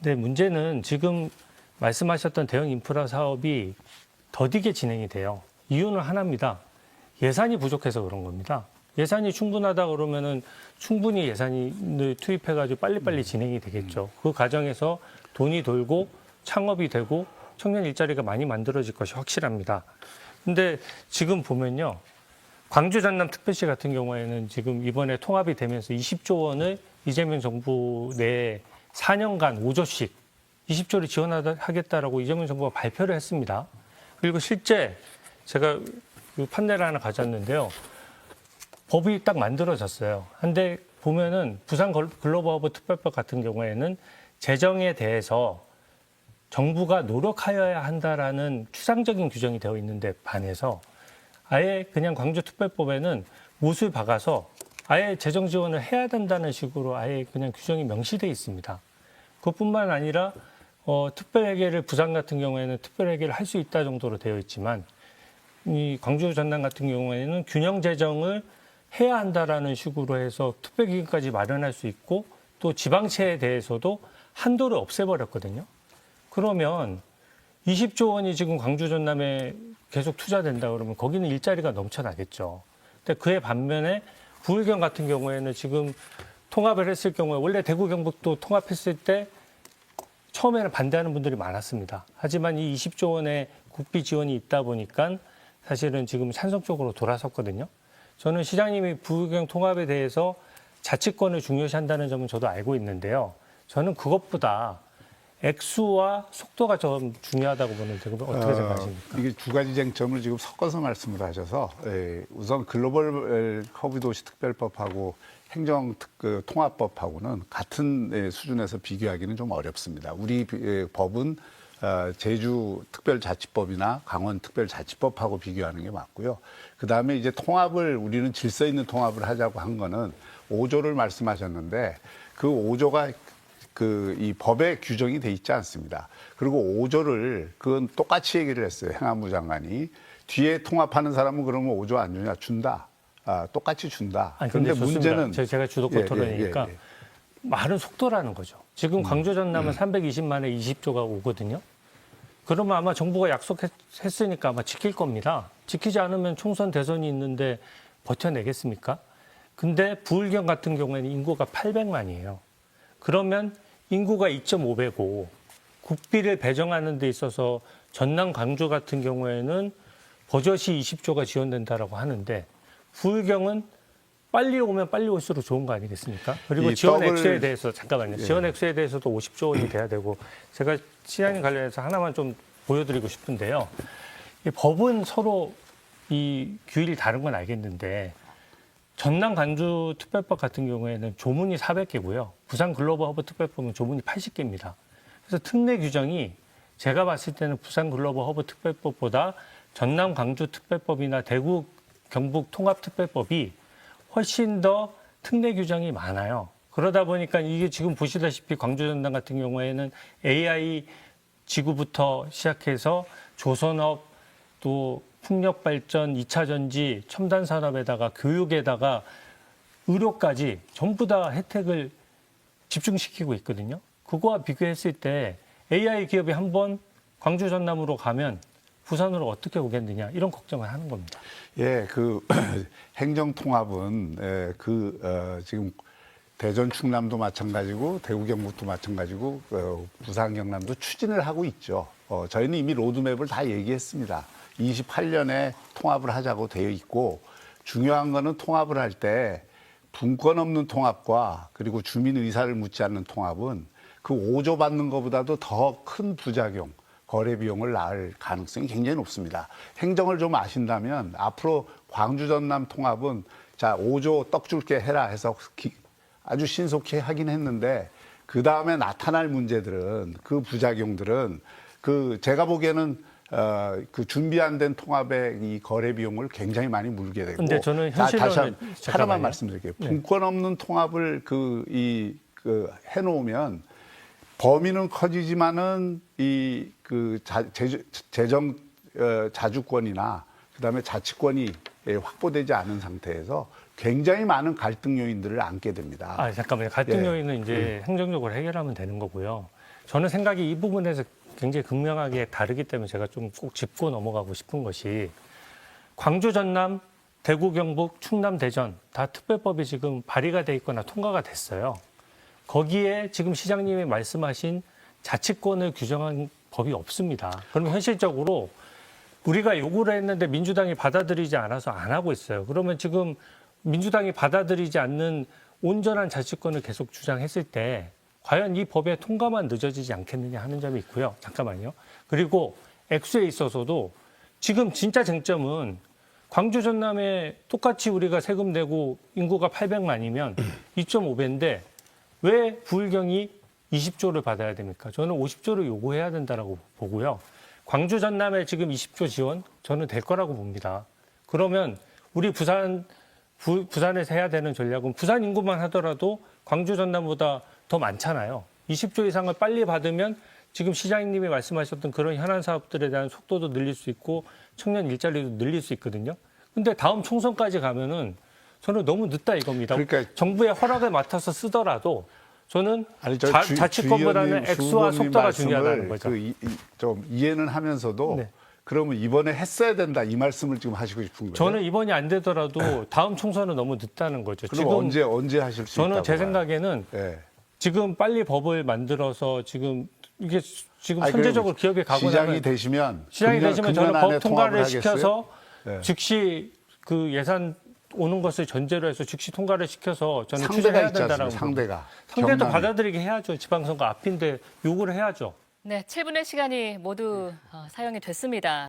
네, 문제는 지금 말씀하셨던 대형 인프라 사업이 더디게 진행이 돼요. 이유는 하나입니다. 예산이 부족해서 그런 겁니다. 예산이 충분하다 그러면은 충분히 예산을 투입해가지고 빨리빨리 진행이 되겠죠. 그 과정에서 돈이 돌고 창업이 되고 청년 일자리가 많이 만들어질 것이 확실합니다. 근데 지금 보면요. 광주 전남 특별시 같은 경우에는 지금 이번에 통합이 되면서 20조 원을 이재명 정부 내에 4년간 5조씩 20조를 지원하겠다라고 이재명 정부가 발표를 했습니다. 그리고 실제 제가 그 판례를 하나 가졌는데요. 법이 딱 만들어졌어요. 근데 보면은 부산 글로벌 허브 특별법 같은 경우에는 재정에 대해서 정부가 노력하여야 한다라는 추상적인 규정이 되어 있는데 반해서 아예 그냥 광주특별법에는 못을 박아서 아예 재정 지원을 해야 된다는 식으로 아예 그냥 규정이 명시되어 있습니다. 그것뿐만 아니라 특별회계를 부산 같은 경우에는 특별회계를 할 수 있다 정도로 되어 있지만 이 광주 전남 같은 경우에는 균형 재정을 해야 한다라는 식으로 해서 특별기금까지 마련할 수 있고 또 지방채에 대해서도 한도를 없애버렸거든요. 그러면 20조 원이 지금 광주 전남에 계속 투자된다 그러면 거기는 일자리가 넘쳐나겠죠. 근데 그에 반면에 부울경 같은 경우에는 지금 통합을 했을 경우에 원래 대구 경북도 통합했을 때 처음에는 반대하는 분들이 많았습니다. 하지만 이 20조 원의 국비 지원이 있다 보니까 사실은 지금 찬성 쪽으로 돌아섰거든요. 저는 시장님이 부울경 통합에 대해서 자치권을 중요시한다는 점은 저도 알고 있는데요. 저는 그것보다 액수와 속도가 좀 중요하다고 보는데 어떻게 생각하십니까? 이게 두 가지 쟁점을 지금 섞어서 말씀을 하셔서 우선 글로벌 허브 도시 특별법하고 행정 통합법하고는 같은 수준에서 비교하기는 좀 어렵습니다. 우리 법은 제주 특별자치법이나 강원 특별자치법하고 비교하는 게 맞고요. 그다음에 이제 통합을 우리는 질서 있는 통합을 하자고 한 거는 5조를 말씀하셨는데 그 5조가 이 법에 규정이 돼 있지 않습니다. 그리고 5조를 그건 똑같이 얘기를 했어요. 행안부 장관이. 뒤에 통합하는 사람은 그러면 5조 안 주냐? 준다. 똑같이 준다. 아니, 근데 문제는 제가 주도권 토론이니까 말은 속도라는 거죠. 지금 광주 전남은 320만에 20조가 오거든요. 그러면 아마 정부가 약속했으니까 아마 지킬 겁니다. 지키지 않으면 총선 대선이 있는데 버텨내겠습니까? 근데 부울경 같은 경우에는 인구가 800만이에요. 그러면 인구가 2.5배고 국비를 배정하는 데 있어서 전남 광주 같은 경우에는 버젓이 20조가 지원된다라고 하는데 부울경은 빨리 오면 빨리 올수록 좋은 거 아니겠습니까? 그리고 지원 액수에 대해서 잠깐만요. 지원 액수에 대해서도 50조 원이 돼야 되고 제가 시장님 관련해서 하나만 좀 보여드리고 싶은데요. 이 법은 서로 이 규율이 다른 건 알겠는데 전남 광주 특별법 같은 경우에는 조문이 400개고요. 부산 글로벌 허브 특별법은 조문이 80개입니다. 그래서 특례 규정이 제가 봤을 때는 부산 글로벌 허브 특별법보다 전남 광주 특별법이나 대구 경북 통합 특별법이 훨씬 더 특례 규정이 많아요. 그러다 보니까 이게 지금 보시다시피 광주 전남 같은 경우에는 AI 지구부터 시작해서 조선업 또 풍력 발전, 2차 전지, 첨단 산업에다가 교육에다가 의료까지 전부 다 혜택을 집중시키고 있거든요. 그거와 비교했을 때 AI 기업이 한번 광주 전남으로 가면 부산으로 어떻게 오겠느냐 이런 걱정을 하는 겁니다. 예, 행정 통합은 지금 대전 충남도 마찬가지고 대구 경북도 마찬가지고 부산 경남도 추진을 하고 있죠. 저희는 이미 로드맵을 다 얘기했습니다. 28년에 통합을 하자고 되어 있고 중요한 거는 통합을 할 때 분권 없는 통합과 그리고 주민 의사를 묻지 않는 통합은 그 5조 받는 것보다도 더 큰 부작용, 거래 비용을 낳을 가능성이 굉장히 높습니다. 행정을 좀 아신다면 앞으로 광주 전남 통합은 자 5조 떡 줄게 해라 해서 아주 신속히 하긴 했는데 그 다음에 나타날 문제들은 그 부작용들은 제가 보기에는 그 준비 안 된 통합의 이 거래 비용을 굉장히 많이 물게 되고. 근데 저는 현실로는 하나만 말씀드릴게요. 분권 없는 통합을 해놓으면 범위는 커지지만은 재정 자주권이나 그다음에 자치권이 확보되지 않은 상태에서 굉장히 많은 갈등 요인들을 안게 됩니다. 잠깐만요. 갈등 요인은 이제 행정적으로 해결하면 되는 거고요. 저는 생각이 이 부분에서 굉장히 극명하게 다르기 때문에 제가 좀 꼭 짚고 넘어가고 싶은 것이 광주, 전남, 대구, 경북, 충남, 대전 다 특별법이 지금 발의가 돼 있거나 통과가 됐어요. 거기에 지금 시장님이 말씀하신 자치권을 규정한 법이 없습니다. 그러면 현실적으로 우리가 요구를 했는데 민주당이 받아들이지 않아서 안 하고 있어요. 그러면 지금 민주당이 받아들이지 않는 온전한 자치권을 계속 주장했을 때 과연 이 법의 통과만 늦어지지 않겠느냐 하는 점이 있고요. 잠깐만요. 그리고 액수에 있어서도 지금 진짜 쟁점은 광주, 전남에 똑같이 우리가 세금 내고 인구가 800만이면 2.5배인데 왜 부울경이 20조를 받아야 됩니까? 저는 50조를 요구해야 된다라고 보고요. 광주, 전남에 지금 20조 지원 저는 될 거라고 봅니다. 그러면 우리 부산에서 해야 되는 전략은 부산 인구만 하더라도 광주, 전남보다 더 많잖아요. 20조 이상을 빨리 받으면 지금 시장님이 말씀하셨던 그런 현안 사업들에 대한 속도도 늘릴 수 있고 청년 일자리도 늘릴 수 있거든요. 근데 다음 총선까지 가면은 저는 너무 늦다 이겁니다. 그러니까 정부의 허락을 맡아서 쓰더라도 저는 아니, 자치권보다는 액수와 속도가 중요하다는 거죠. 좀 이해는 하면서도 네. 그러면 이번에 했어야 된다 이 말씀을 지금 하시고 싶은 거예요. 저는 이번이 안 되더라도 다음 총선은 너무 늦다는 거죠. 그럼 언제 하실 수 있다고 저는 제 봐요? 생각에는 예. 지금 빨리 법을 만들어서 지금 이게 지금 아니, 선제적으로 기업이 가고 시장이 나면 되시면 저는 금년 법 안에 통과를 통합을 시켜서 네. 즉시 그 예산 오는 것을 전제로 해서 즉시 통과를 시켜서 저는 상대가 추진해야 있지 된다라고 않습니까? 상대가. 상대도 경남이. 받아들이게 해야죠. 지방선거 앞인데 요구를 해야죠. 네, 7분의 시간이 모두 사용이 됐습니다.